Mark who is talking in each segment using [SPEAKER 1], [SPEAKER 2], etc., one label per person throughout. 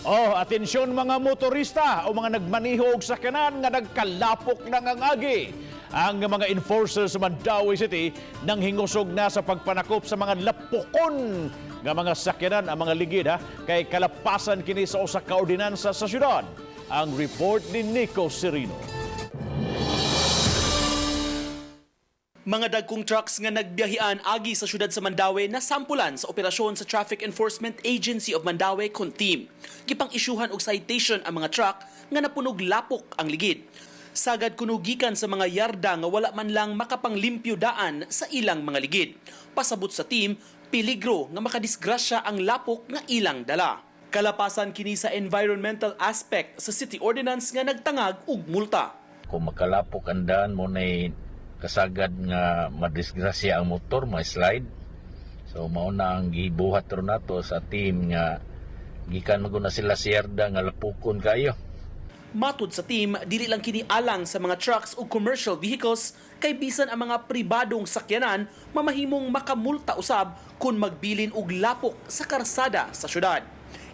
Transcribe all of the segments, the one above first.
[SPEAKER 1] Oh, atensyon mga motorista o mga nagmaniho og sakyanan nga nagkalapok ng angagi. Ang mga enforcers sa Mandaue City nang hingusog na sa pagpanakop sa mga lapokon nga mga sakyanan ang mga ligid kay kalapasan kini sa usa ka ordinansa sa syudad. Ang report ni Nico Serino.
[SPEAKER 2] Mga dagkung trucks nga nagbiyahian agi sa syudad sa Mandaue nasampolan sa operasyon sa Traffic Enforcement Agency of Mandaue Contim. Gipang isyuhan og citation ang mga truck nga napunog lapok ang ligid. Sagad kunugikan sa mga yarda nga wala man lang makapanglimpyo daan sa ilang mga ligid. Pasabot sa team, peligro nga makadisgrasya ang lapok nga ilang dala. Kalapasan kini sa environmental aspect sa city ordinance nga nagtangag og multa.
[SPEAKER 3] Kung makalapok ang daan mo na kasagad nga madisgrasya ang motor, ma-slide. So mauna ang gibuhat ron nato sa team nga gikan maguna sila sa yarda nga lapukon kayo.
[SPEAKER 2] Matud sa team, dili lang kini alang sa mga trucks o commercial vehicles kay bisan ang mga pribadong sakyanan mamahimong makamulta usab kung magbilin og lapok sa karsada sa syudad.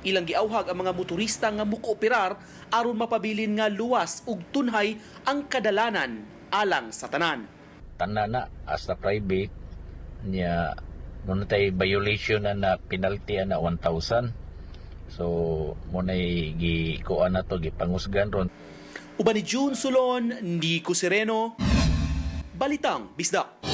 [SPEAKER 2] Ilang giawhag ang mga motorista nga mukooperar aron mapabilin nga luwas ug tunhay ang kadalanan alang sa tanan.
[SPEAKER 3] Tanana hasta private niya muna tayo violation na penalty na 1,000. So muna gikuan na to gipangusgan ron.
[SPEAKER 2] Uban ni June Sulon, Nico Sereno, Balitang Bisdak.